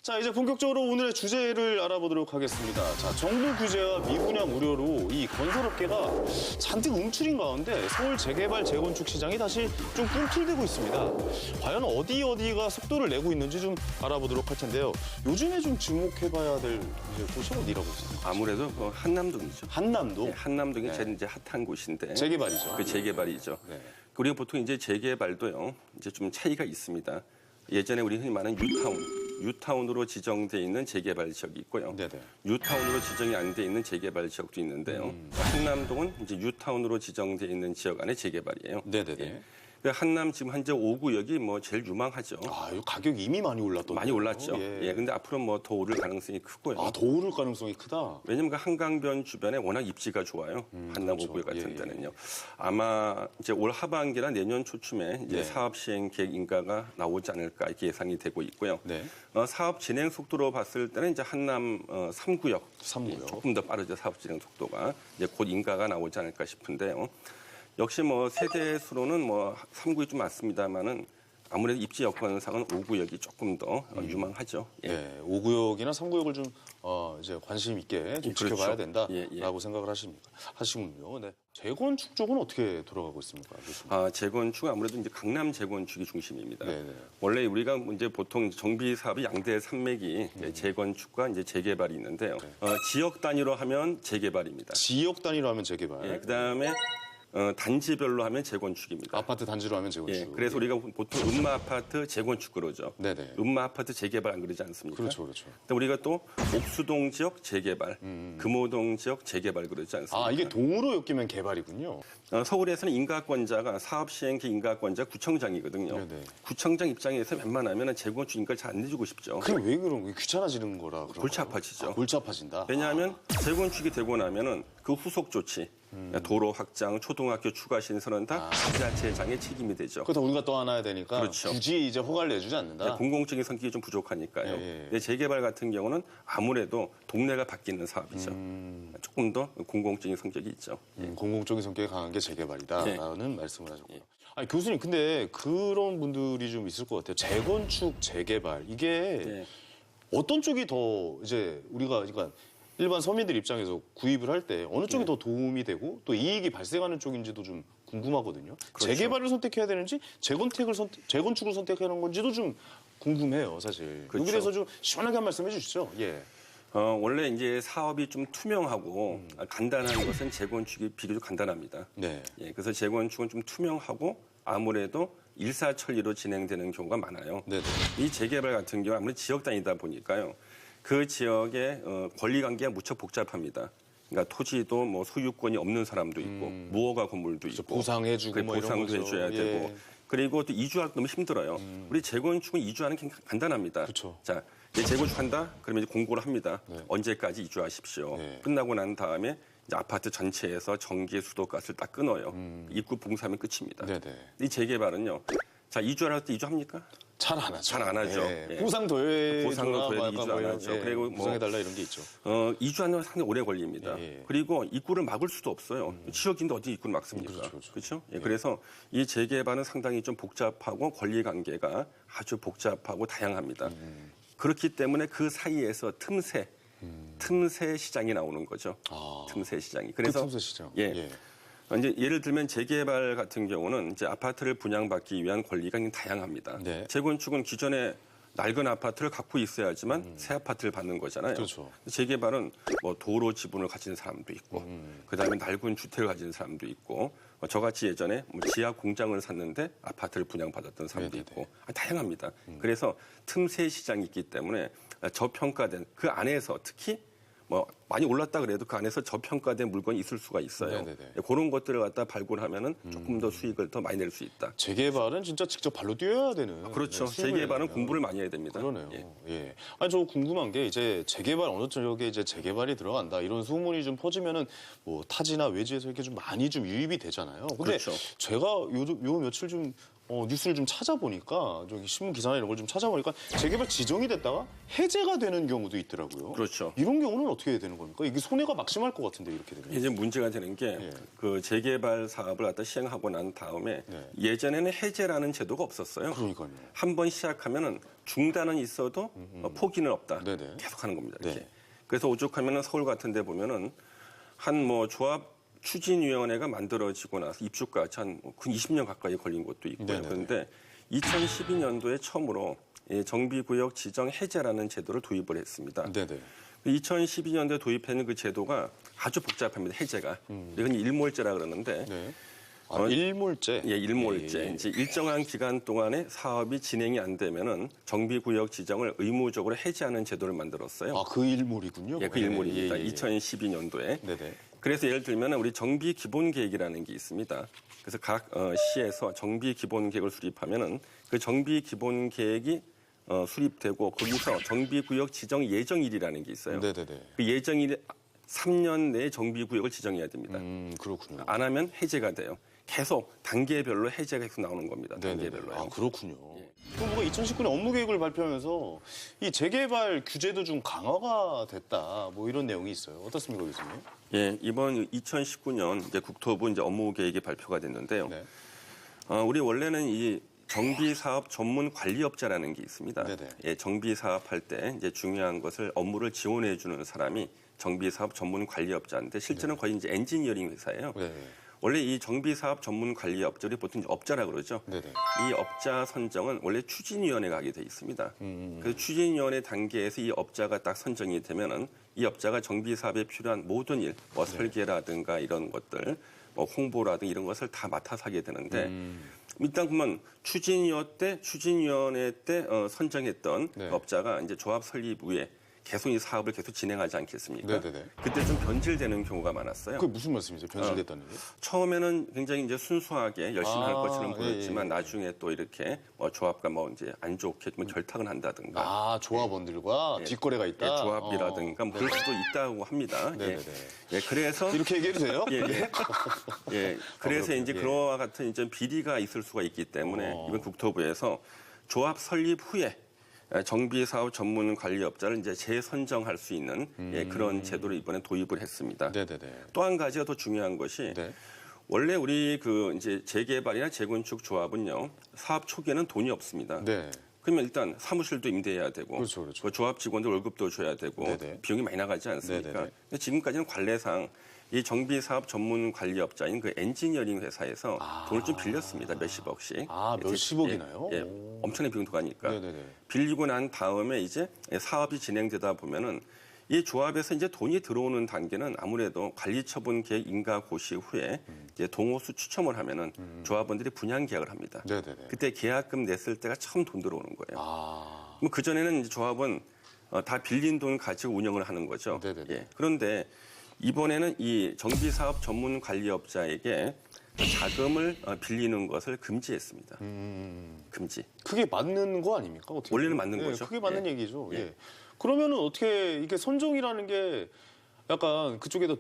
자, 이제 본격적으로 오늘의 주제를 알아보도록 하겠습니다. 자, 정부 규제와 미분양 우려로 이 건설업계가 잔뜩 움츠린 가운데 서울 재개발 재건축 시장이 다시 좀 꿈틀대고 있습니다. 과연 어디가 속도를 내고 있는지 좀 알아보도록 할 텐데요. 요즘에 좀 주목해봐야 될 곳이 어디라고 생각하세요? 아무래도 한남동이죠. 한남동? 네, 한남동이 제일 이제 핫한 곳인데. 재개발이죠. 그 재개발이죠. 네. 우리가 보통 이제 재개발도요, 이제 좀 차이가 있습니다. 예전에 우리 흔히 말하는 U타운으로 지정돼 있는 재개발 지역이 있고요. 네네. U타운으로 지정이 안 돼 있는 재개발 지역도 있는데요. 한남동은 이제 U타운으로 지정돼 있는 지역 안에 재개발이에요. 네네네. 예. 그 한남 지금 현재 5구역이 뭐 제일 유망하죠. 아, 이 가격이 이미 많이 올랐던데요. 많이 올랐죠. 예. 예. 근데 앞으로 뭐 더 오를 가능성이 크고요. 아, 더 오를 가능성이 크다? 왜냐면 그 한강변 주변에 워낙 입지가 좋아요. 한남 그렇죠. 5구역 같은 예, 데는요. 아마 이제 올 하반기나 내년 초쯤에 이제 네. 사업 시행 계획 인가가 나오지 않을까 이렇게 예상이 되고 있고요. 네. 사업 진행 속도로 봤을 때는 이제 한남 3구역. 삼구역. 조금 더 빠르죠. 사업 진행 속도가. 이제 곧 인가가 나오지 않을까 싶은데요. 역시 뭐 세대 수로는 뭐 3구역이 좀 많습니다만은 아무래도 입지 여건상은 5구역이 조금 더 유망하죠. 예. 네, 5구역이나 3구역을 좀 이제 관심 있게 좀 그렇죠. 지켜봐야 된다라고 예, 예. 생각을 하시군요. 네. 재건축 쪽은 어떻게 돌아가고 있습니까? 재건축은 아무래도 이제 강남 재건축이 중심입니다. 네네. 원래 우리가 이제 보통 정비 사업이 양대 산맥이 재건축과 이제 재개발이 있는데요. 지역 단위로 하면 재개발입니다. 지역 단위로 하면 재개발, 예, 그다음에 단지별로 하면 재건축입니다. 아파트 단지로 하면 재건축. 예, 그래서 우리가 보통 음마 아파트 재건축 그러죠. 네네. 음마 아파트 재개발 안 그러지 않습니까? 그렇죠, 그렇죠. 근데 우리가 또 옥수동 지역 재개발, 금호동 지역 재개발 그러지 않습니까? 아, 이게 동으로 엮이면 개발이군요. 서울에서는 인가권자가 사업 시행 인가권자 구청장이거든요. 네네. 구청장 입장에서 웬만하면 재건축 인가를 잘 안 내주고 싶죠. 그게 왜 그런 거예요? 귀찮아지는 거라 그런 골치 거예요? 아파지죠. 골치 아파진다. 왜냐하면 재건축이 되고 나면은 그 후속 조치, 도로 확장, 초등학교 추가 신설은 다 지자체장의 책임이 되죠. 그렇다 우리가 또 하나 해야 되니까 그렇죠. 굳이 이제 허가를 내주지 않는다. 공공적인 성격이 좀 부족하니까요. 예, 예. 근데 재개발 같은 경우는 아무래도 동네가 바뀌는 사업이죠. 조금 더 공공적인 성격이 있죠. 공공적인 성격이 강한 게 재개발이다라는 네. 말씀을 하셨고요. 아니, 교수님, 근데 그런 분들이 좀 있을 것 같아요. 재건축, 재개발 이게 네. 어떤 쪽이 더 이제 우리가 그러니까 일반 서민들 입장에서 구입을 할 때 어느 쪽이 더 도움이 되고 또 이익이 발생하는 쪽인지도 좀 궁금하거든요. 그렇죠. 재개발을 선택해야 되는지 재건축을 선택하는 건지도 좀 궁금해요, 사실. 그렇죠. 여기 대해서 좀 시원하게 한 말씀 해주시죠. 예. 원래 이제 사업이 좀 투명하고 간단한 것은 재건축이 비교적 간단합니다. 네. 예, 그래서 재건축은 좀 투명하고 아무래도 일사천리로 진행되는 경우가 많아요. 네네. 이 재개발 같은 경우 아무래도 지역 단위다 보니까요. 그 지역의 권리 관계가 무척 복잡합니다. 그러니까 토지도 뭐 소유권이 없는 사람도 있고 무허가 건물도 있고 보상해주고 뭐 이런 보상도 거죠. 해줘야 예. 되고 그리고 또 이주하기 너무 힘들어요. 우리 재건축은 이주하는 게 간단합니다. 그쵸. 자, 이제 재건축한다? 그러면 이제 공고를 합니다. 네. 언제까지 이주하십시오. 네. 끝나고 난 다음에 이제 아파트 전체에서 전기, 수도가스를 딱 끊어요. 입구 봉사하면 끝입니다. 네네. 이 재개발은요. 자, 이주할 때 이주합니까? 잘 안 하죠. 잘안 하죠. 예. 예. 보상 더해 보상도 더해 이주 안 하죠. 그리고 뭐 보상해달라 이런 게 있죠. 이주하는 상당히 오래 걸립니다. 예. 그리고 입구를 막을 수도 없어요. 지역인데 어디 입구를 막습니까? 그렇죠. 그렇죠? 예, 그래서 이 재개발은 상당히 좀 복잡하고 권리 관계가 아주 복잡하고 다양합니다. 그렇기 때문에 그 사이에서 틈새 시장이 나오는 거죠. 틈새 시장이. 그래서 틈새 시장. 예. 이제 예를 들면 재개발 같은 경우는 이제 아파트를 분양받기 위한 권리가 굉장히 다양합니다. 네. 재건축은 기존에 낡은 아파트를 갖고 있어야지만 새 아파트를 받는 거잖아요. 그렇죠. 재개발은 뭐 도로 지분을 가진 사람도 있고, 그다음에 낡은 주택을 가진 사람도 있고, 저같이 예전에 뭐 지하 공장을 샀는데 아파트를 분양받았던 사람도 네네네. 있고, 다양합니다. 그래서 틈새 시장이 있기 때문에 저평가된 그 안에서 특히 뭐 많이 올랐다 그래도 그 안에서 저평가된 물건이 있을 수가 있어요. 네네네. 그런 것들을 갖다 발굴하면은 조금 더 수익을 더 많이 낼 수 있다. 재개발은 진짜 직접 발로 뛰어야 되는. 그렇죠. 네, 수익을 재개발은 내려면. 공부를 많이 해야 됩니다. 그러네요. 예. 예. 아니, 저 궁금한 게 이제 재개발 어느 쪽에 이제 재개발이 들어간다 이런 소문이 좀 퍼지면은 뭐 타지나 외지에서 이렇게 좀 많이 좀 유입이 되잖아요. 근데 그렇죠. 제가 요 며칠 좀 뉴스를 좀 찾아보니까 저기 신문 기사나 이런 걸 좀 찾아보니까 재개발 지정이 됐다가 해제가 되는 경우도 있더라고요. 그렇죠. 이런 경우는 어떻게 되는 겁니까? 이게 손해가 막심할 것 같은데 이렇게 되면. 이제 문제가 되는 게 예. 그 재개발 사업을 갖다 시행하고 난 다음에 네. 예전에는 해제라는 제도가 없었어요. 그러니까요. 한 번 시작하면은 중단은 있어도 포기는 없다. 네네. 계속 하는 겁니다. 이렇게. 네. 그래서 오죽하면은 서울 같은 데 보면은 한 뭐 조합 추진위원회가 만들어지고 나서 입주까지 한 20년 가까이 걸린 것도 있고요. 네네네. 그런데 2012년도에 처음으로 이 정비구역 지정 해제라는 제도를 도입을 했습니다. 네네. 2012년도에 도입한 그 제도가 아주 복잡합니다. 해제가. 이건 일몰제라 그러는데 네. 일몰제. 예, 일몰제. 예, 예. 이제 일정한 기간 동안에 사업이 진행이 안 되면은 정비구역 지정을 의무적으로 해제하는 제도를 만들었어요. 아, 그 일몰이군요. 예, 그 일몰입니다. 예, 예, 예. 2012년도에. 네네. 그래서 예를 들면 우리 정비 기본 계획이라는 게 있습니다. 그래서 각 시에서 정비 기본 계획을 수립하면은 그 정비 기본 계획이 수립되고 거기서 정비구역 지정 예정일이라는 게 있어요. 네네네. 그 예정일 3년 내에 정비구역을 지정해야 됩니다. 그렇군요. 안 하면 해제가 돼요. 계속 단계별로 해제가 계속 나오는 겁니다. 네네네. 단계별로요. 아, 그렇군요. 예. 정부가 2019년 업무 계획을 발표하면서 이 재개발 규제도 좀 강화가 됐다. 뭐 이런 내용이 있어요. 어떻습니까, 교수님? 예, 이번 2019년 이제 국토부 이제 업무 계획이 발표가 됐는데요. 네. 우리 원래는 이 정비 사업 전문 관리업자라는 게 있습니다. 네네. 예, 정비 사업 할 때 이제 중요한 것을 업무를 지원해 주는 사람이 정비 사업 전문 관리업자인데 실제는 거의 이제 엔지니어링 회사예요. 네. 원래 이 정비 사업 전문 관리업자들이 보통 이제 업자라 그러죠. 네네. 이 업자 선정은 원래 추진위원회가 하게 돼 있습니다. 그 추진위원회 단계에서 이 업자가 딱 선정이 되면은 이 업자가 정비 사업에 필요한 모든 일, 뭐 설계라든가 이런 것들, 뭐 홍보라든가 이런 것을 다 맡아서 하게 되는데 일단 그러면 추진위원회 때 선정했던 네. 업자가 이제 조합 설립 후에 계속 이 사업을 계속 진행하지 않겠습니까? 네네네. 그때 좀 변질되는 경우가 많았어요. 그게 무슨 말씀이세요? 변질됐다는 게? 처음에는 굉장히 이제 순수하게 열심히 할 것처럼 예, 보였지만 예. 나중에 또 이렇게 뭐 조합과 뭐 이제 안 좋게 좀 결탁을 한다든가 아, 조합원들과 뒷거래가 예, 있다? 조합이라든가 뭐 그럴 수도 있다고 합니다. 네네네. 예, 그래서 이렇게 얘기해도 돼요? 예, 예. 예, 그래서 그렇군요. 이제 예. 그와 같은 이제 비리가 있을 수가 있기 때문에 이번 국토부에서 조합 설립 후에 정비 사업 전문 관리업자를 이제 재선정할 수 있는 예, 그런 제도를 이번에 도입을 했습니다. 네네네. 또 한 가지가 더 중요한 것이 네. 원래 우리 그 이제 재개발이나 재건축 조합은요 사업 초기에는 돈이 없습니다. 네. 그러면 일단 사무실도 임대해야 되고, 그렇죠, 그렇죠. 그 조합 직원들 월급도 줘야 되고 네네. 비용이 많이 나가지 않습니까? 네네네. 근데 지금까지는 관례상 이 정비 사업 전문 관리업자인 그 엔지니어링 회사에서 돈을 좀 빌렸습니다. 몇십억씩. 아, 몇십억이나요? 예, 예, 오. 엄청나게 비용 들어가니까. 네네네. 빌리고 난 다음에 이제 사업이 진행되다 보면은 이 조합에서 이제 돈이 들어오는 단계는 아무래도 관리처분 계획 인가 고시 후에 이제 동호수 추첨을 하면은 조합원들이 분양 계약을 합니다. 네네네. 그때 계약금 냈을 때가 처음 돈 들어오는 거예요. 아. 그럼 그 전에는 이제 조합은 다 빌린 돈 가지고 운영을 하는 거죠. 네네네. 예. 그런데 이번에는 이 정비 사업 전문 관리업자에게 자금을 빌리는 것을 금지했습니다. 금지. 그게 맞는 거 아닙니까? 어떻게 원래는 보면? 맞는 예, 거죠. 그게 맞는 예. 얘기죠. 예. 예. 그러면은 어떻게 이게 선정이라는 게 약간 그쪽에다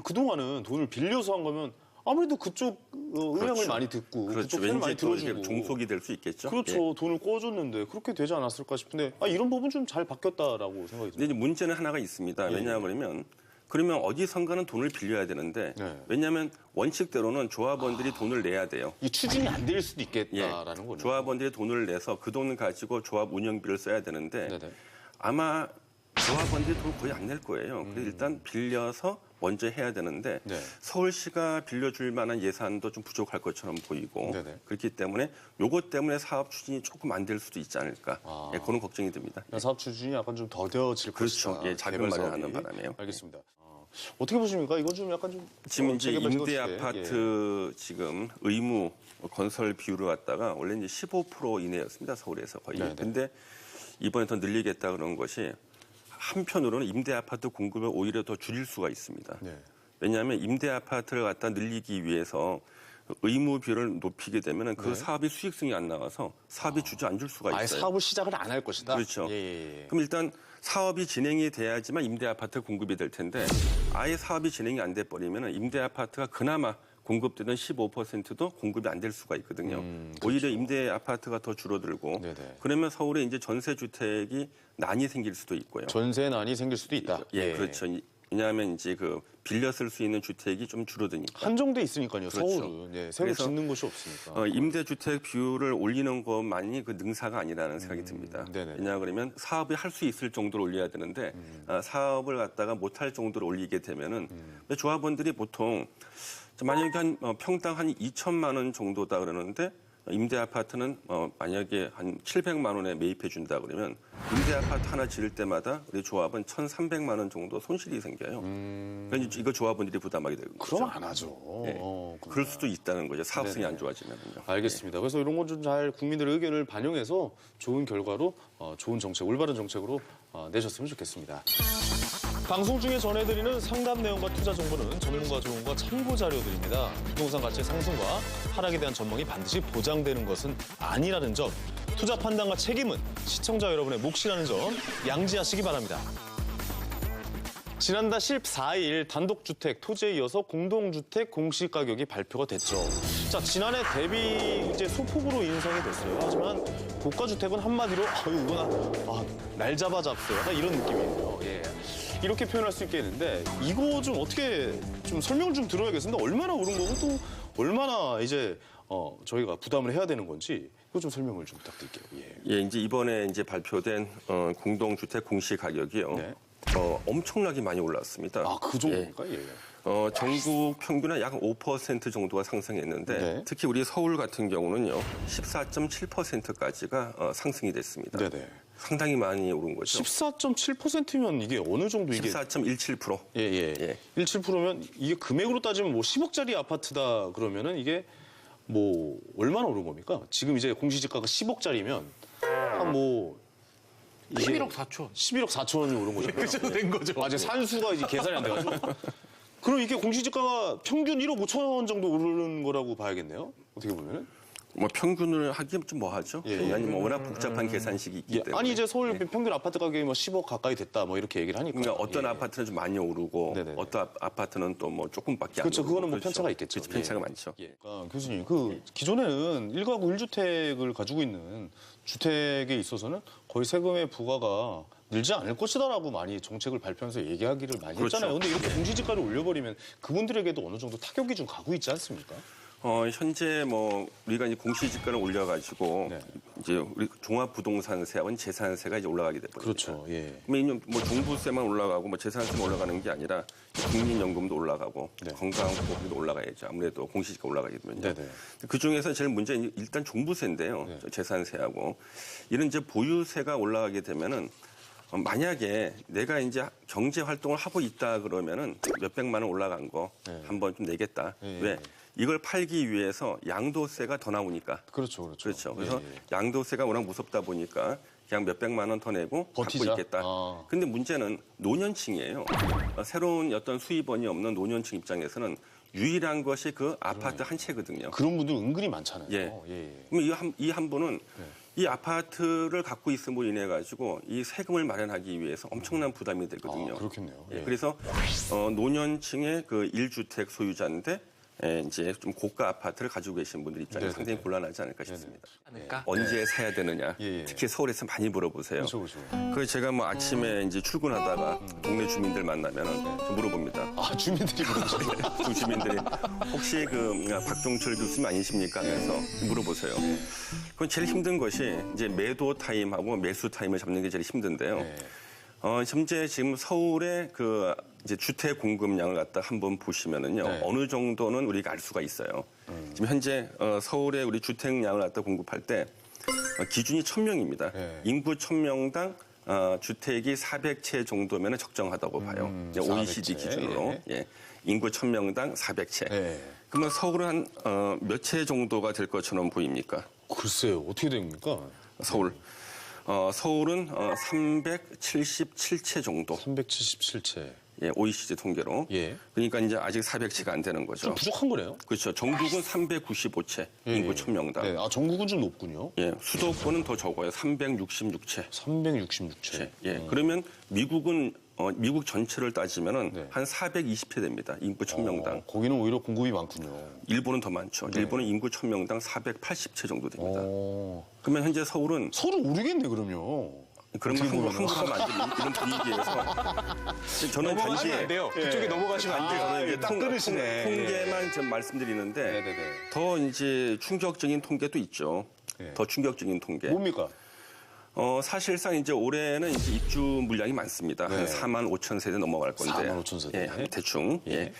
그동안은 돈을 빌려서 한 거면 아무래도 그쪽 의향을 그렇죠. 많이 듣고 그렇죠. 그쪽 편을 많이 왠지 또 이게 들어주고 종속이 될 수 있겠죠. 그렇죠. 예. 돈을 꿔줬는데 그렇게 되지 않았을까 싶은데 이런 부분 좀 잘 바뀌었다라고 생각이 근데 듭니다. 이제 문제는 하나가 있습니다. 예, 왜냐 그러면 그러면 어디선가는 돈을 빌려야 되는데 네. 왜냐하면 원칙대로는 조합원들이 돈을 내야 돼요. 이 추진이 안 될 수도 예. 있겠다라는 거죠. 조합원들이 돈을 내서 그 돈을 가지고 조합 운영비를 써야 되는데 네네. 아마 조합원들이 돈 거의 안 낼 거예요. 그래서 일단 빌려서 먼저 해야 되는데 네. 서울시가 빌려줄 만한 예산도 좀 부족할 것처럼 보이고 네네. 그렇기 때문에 요것 때문에 사업 추진이 조금 안 될 수도 있지 않을까 예, 그런 걱정이 듭니다. 사업 추진이 약간 좀 더뎌질 그렇죠. 것이다. 예, 자금 개발 마련하는 사업이. 바람에요. 알겠습니다. 어떻게 보십니까? 이건 좀 약간 좀 지금 이제 재개발 임대 재건축에, 예. 아파트 지금 의무 건설 비율을 갖다가 원래 이제 15% 이내였습니다. 서울에서 거의. 네네. 근데 이번에 더 늘리겠다 그런 것이 한편으로는 임대 아파트 공급을 오히려 더 줄일 수가 있습니다. 네. 왜냐하면 임대 아파트를 갖다 늘리기 위해서 의무 비율을 높이게 되면 그 네. 사업이 수익성이 안 나와서 사업이 주저앉을 수가 있어요. 아예 사업을 시작을 안 할 것이다. 그렇죠. 예. 그럼 일단 사업이 진행이 돼야지만 임대 아파트 공급이 될 텐데 아예 사업이 진행이 안 돼 버리면 임대 아파트가 그나마 공급되던 15%도 공급이 안 될 수가 있거든요. 오히려 임대 아파트가 더 줄어들고 네네. 그러면 서울에 이제 전세 주택이 난이 생길 수도 있고요. 전세난이 생길 수도 있다. 예, 그렇죠. 왜냐하면 이제 그 빌려 쓸 수 있는 주택이 좀 줄어드니까. 한정돼 있으니까요. 그렇죠. 서울은 새로 그래서, 짓는 곳이 없으니까. 임대주택 비율을 올리는 것만이 그 능사가 아니라는 생각이 듭니다. 네네. 왜냐 그러면 사업이 할 수 있을 정도로 올려야 되는데 사업을 갖다가 못할 정도로 올리게 되면은 근데 조합원들이 보통 만약에 한 평당 한 2천만 원 정도다 그러는데 임대 아파트는 만약에 한 700만 원에 매입해 준다 그러면 임대 아파트 하나 지을 때마다 우리 조합은 1,300만 원 정도 손실이 생겨요. 그러니까 이거 조합원들이 부담하게 되는 거죠. 그럼 안 하죠. 네. 그럴 수도 있다는 거죠. 사업성이 안 좋아지면요. 알겠습니다. 그래서 이런 건 좀 잘 국민들의 의견을 반영해서 좋은 결과로 좋은 정책, 올바른 정책으로 내셨으면 좋겠습니다. 방송 중에 전해드리는 상담 내용과 투자 정보는 전문가 조언과 참고 자료들입니다. 부동산 가치의 상승과 하락에 대한 전망이 반드시 보장되는 것은 아니라는 점, 투자 판단과 책임은 시청자 여러분의 몫이라는 점 양지하시기 바랍니다. 지난달 14일 단독주택, 토지에 이어서 공동주택 공시가격이 발표가 됐죠. 자, 지난해 대비 이제 소폭으로 인상이 됐어요. 하지만 고가주택은 한마디로 이거나 날 잡아 잡어요. 약간 이런 느낌이에요. 예. 이렇게 표현할 수 있겠는데 이거 좀 어떻게 좀 설명을 좀 들어야겠습니다. 얼마나 오른 거고 또 얼마나 이제 저희가 부담을 해야 되는 건지 이거 좀 설명을 좀 부탁드릴게요. 예, 이제 이번에 이제 발표된 공동주택 공시 가격이요. 네. 엄청나게 많이 올랐습니다. 그 정도입니까? 예. 전국 평균은 약 5% 정도가 상승했는데 네. 특히 우리 서울 같은 경우는요 14.7%까지가 상승이 됐습니다. 네네. 상당히 많이 오른 거죠. 14.7%면 이게 어느 정도 이게 14.17%. 예. 17%면 이게 금액으로 따지면 뭐 10억짜리 아파트다 그러면은 이게 뭐 얼마나 오른 겁니까? 지금 이제 공시지가가 10억짜리면 한 뭐 11억 4천. 11억 4천원이 오른 거죠. 그죠, 된 거죠. 아직 산수가 이제 계산이 안 돼가지고. 그럼 이게 공시지가가 평균 1억 5천 원 정도 오르는 거라고 봐야겠네요. 어떻게 보면은. 뭐 평균을 하기 좀 뭐하죠. 예. 아니 뭐 워낙 복잡한 계산식이 있기 때문에. 아니 이제 서울 평균 아파트 가격이 뭐 10억 가까이 됐다 뭐 이렇게 얘기를 하니까. 그러니까 어떤 예. 아파트는 좀 많이 오르고 네네네. 어떤 아파트는 또 뭐 조금밖에 안 그렇죠. 오르고. 그거는 뭐 편차가 있겠죠. 그렇죠. 편차가 예. 많죠. 예. 교수님, 기존에는 1가구 1주택을 가지고 있는 주택에 있어서는 거의 세금의 부과가 늘지 않을 것이다라고 많이 정책을 발표하면서 얘기하기를 많이 그렇죠. 했잖아요. 근데 이렇게 공시지가를 올려버리면 그분들에게도 어느 정도 타격이 좀 가고 있지 않습니까? 현재 뭐 우리가 이제 공시지가를 올려가지고 네. 이제 우리 종합부동산세하고는 재산세가 이제 올라가게 돼버립니다. 그렇죠. 예. 그러면 뭐 종부세만 올라가고 뭐 재산세만 올라가는 게 아니라 국민연금도 올라가고 네. 건강보험도 올라가야죠. 아무래도 공시지가 올라가게 되면요. 네네. 그 중에서 제일 문제는 일단 종부세인데요. 네. 재산세하고 이런 이제 보유세가 올라가게 되면은 만약에 내가 이제 경제 활동을 하고 있다 그러면은 몇백만 원 올라간 거 네. 한번 좀 내겠다. 네. 왜? 이걸 팔기 위해서 양도세가 더 나오니까. 그렇죠. 그렇죠. 그래서 예. 양도세가 워낙 무섭다 보니까 그냥 몇백만 원 더 내고 버티자. 갖고 있겠다. 아. 근데 문제는 노년층이에요. 새로운 어떤 수입원이 없는 노년층 입장에서는 유일한 것이 그 아파트 한 채거든요. 그런 분들 은근히 많잖아요. 예. 그럼 이 한 분은 네. 이 아파트를 갖고 있음으로 인해 가지고 이 세금을 마련하기 위해서 엄청난 부담이 되거든요. 그렇겠네요. 예, 예. 그래서 노년층의 그 1주택 소유자인데 이제 좀 고가 아파트를 가지고 계신 분들 입장에서 네네네. 상당히 곤란하지 않을까 싶습니다. 않을까? 언제 사야 되느냐. 예. 특히 서울에서 많이 물어보세요. 그렇죠. 그래서 제가 뭐 아침에 이제 출근하다가 동네 주민들 만나면은 좀 물어봅니다. 주민들이 물어보셨어요. 그 주민들이 혹시 그 박종철 교수님 아니십니까 하면서 물어보세요. 그건 제일 힘든 것이 이제 매도 타임하고 매수 타임을 잡는 게 제일 힘든데요. 네. 현재 지금 서울의 그 이제 주택 공급량을 갖다 한번 보시면은요. 네. 어느 정도는 우리가 알 수가 있어요. 지금 현재 서울의 우리 주택량을 갖다 공급할 때 기준이 1,000명입니다. 네. 인구 1,000명당 주택이 400채 정도면 적정하다고 봐요. 이제 400채. OECD 기준으로. 예. 인구 1,000명당 400채. 네. 그러면 서울은 한 몇 채 정도가 될 것처럼 보입니까? 글쎄요. 어떻게 됩니까? 서울. 서울은 377채 정도. 377채. 예, OECD 통계로. 예. 그러니까 이제 아직 400채가 안 되는 거죠. 좀 부족한 거네요. 그렇죠. 전국은 395채. 인구 1,000명당. 네. 전국은 좀 높군요. 예, 수도권은 더 적어요. 366채. 366채. 예. 그러면 미국은 미국 전체를 따지면은 네. 한 420회 됩니다. 인구 1000명당. 거기는 오히려 공급이 많군요. 일본은 더 많죠. 네. 일본은 인구 1000명당 480채 정도 됩니다. 어. 그러면 현재 서울은 서울 오르겠네 그럼요. 그러면 어떻게 보면은. 한국하면 안 되는 이런 분위기에서 저는 단지 안 돼요. 그쪽에 넘어가시면 안 돼요. 저는 이제 딱 끊으시네. 통계만 좀 말씀드리는데 네네네. 더 이제 충격적인 통계도 있죠. 네. 더 충격적인 통계. 뭡니까? 사실상 이제 올해는 이제 입주 물량이 많습니다. 네. 한 4만 5천 세대 넘어갈 건데. 4만 5천 세대. 예, 한 대충. 예.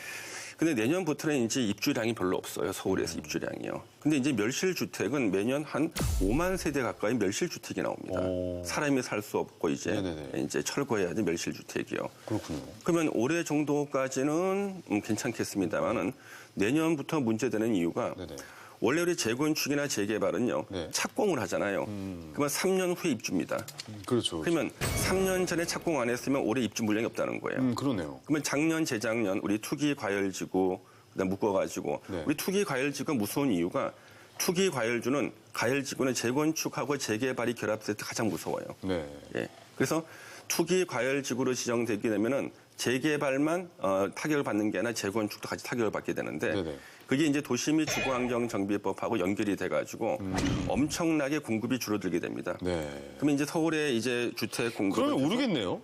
근데 내년부터는 이제 입주량이 별로 없어요. 서울에서 입주량이요. 근데 이제 멸실주택은 매년 한 5만 세대 가까이 멸실주택이 나옵니다. 오. 사람이 살 수 없고 네네네. 이제 철거해야 돼 멸실주택이요. 그렇군요. 그러면 올해 정도까지는 괜찮겠습니다만은 내년부터 문제되는 이유가 네네. 원래 우리 재건축이나 재개발은요. 네. 착공을 하잖아요. 그러면 3년 후에 입주입니다. 그렇죠. 그러면 3년 전에 착공 안 했으면 올해 입주 물량이 없다는 거예요. 그러네요. 그러면 작년, 재작년 우리 투기 과열지구 그다음 묶어가지고 네. 우리 투기 과열지구가 무서운 이유가 투기 과열지구는 재건축하고 재개발이 결합될 때 가장 무서워요. 네. 예. 그래서 투기 과열지구로 지정되게 되면은 재개발만 타격을 받는 게 아니라 재건축도 같이 타격을 받게 되는데 네네. 그게 이제 도시 및 주거환경정비법하고 연결이 돼가지고 엄청나게 공급이 줄어들게 됩니다. 네. 그러면 이제 서울의 이제 주택 공급은 그러면 오르겠네요.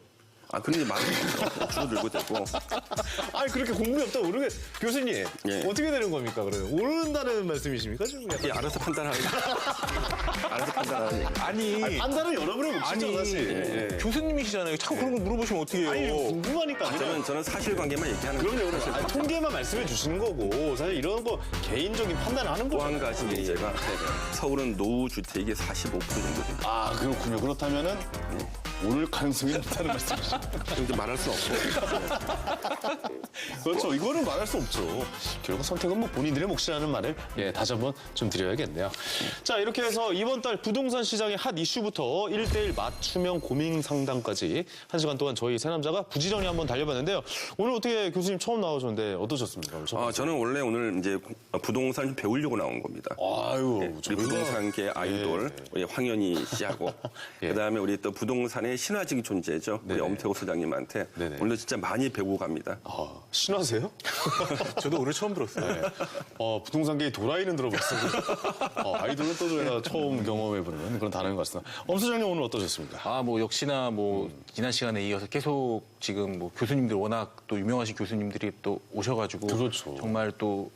그런 게 많아요. 줄어들고 되고. 아니 그렇게 공급이 없다고 오르게 교수님 예. 어떻게 되는 겁니까 그러면 오른다는 말씀이십니까 지금? 약간 예, 알아서 판단하는. 알아서 판단하는. 얘기. 아니, 판단을 여러분의 몫이죠, 사실. 예. 교수님이시잖아요. 자꾸 그런 거 물어보시면 어떻게 해요? 아니, 궁금하니까. 저는 사실관계만 얘기하는 거예요. 그럼요. 아니, 통계만 말씀해 주시는 거고 사실 이런 거 개인적인 판단을 하는 또 거죠. 한 가지 문제가 서울은 노후 주택이 45% 정도 됩니다. 아, 그렇군요. 그렇다면은 오를 가능성이 높다는 말씀이시죠. 근데 말할 수 없고. 그렇죠. 이거는 말할 수 없죠. 결국 선택은 뭐 본인들의 몫이라는 말을 다시 한번 좀 드려야겠네요. 자, 이렇게 해서 이번 달 부동산 시장의 핫 이슈부터 1대1 맞춤형 고민 상담까지 1시간 동안 저희 세 남자가 부지런히 한번 달려봤는데요. 오늘 어떻게 교수님 처음 나오셨는데 어떠셨습니까? 오늘 처음 저는 원래 오늘 이제 부동산 좀 배우려고 나온 겁니다. 아유, 우리 부동산계 아이돌 우리 황현희 씨하고 예. 그다음에 우리 또 부동산의 신화적인 존재죠. 우리 네네. 엄태호 소장님한테 네네. 오늘 진짜 많이 배우고 갑니다. 신화세요? 저도 오늘 처음 들었어요. 부동산계의 도라이는 들어봤어요. 아이돌은 또 저희가 처음 경험해보는 그런 단어인 것 같습니다. 엄 소장님 오늘 어떠셨습니까? 뭐 역시나 뭐 지난 시간에 이어서 계속 지금 뭐 교수님들 워낙 또 유명하신 교수님들이 또 오셔가지고 그렇죠. 정말 또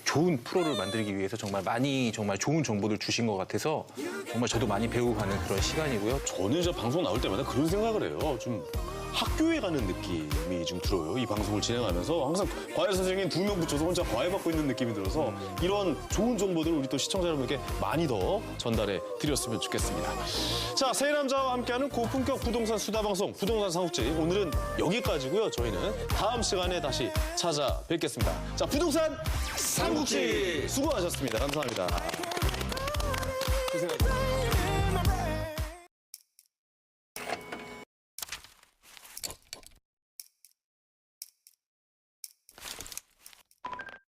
좋은 프로를 만들기 위해서 정말 많이 정말 좋은 정보들 주신 것 같아서 정말 저도 많이 배우고 가는 그런 시간이고요. 저는 이제 방송 나올 때마다 그런 생각을 해요. 좀 학교에 가는 느낌이 좀 들어요. 이 방송을 진행하면서 항상 과외 선생님 2명 붙여서 혼자 과외받고 있는 느낌이 들어서 이런 좋은 정보들을 우리 또 시청자 여러분께 많이 더 전달해 드렸으면 좋겠습니다. 자, 세 남자와 함께하는 고품격 부동산 수다 방송 부동산 삼국지 오늘은 여기까지고요. 저희는 다음 시간에 다시 찾아뵙겠습니다. 자, 부동산 삼국지 수고하셨습니다. 감사합니다.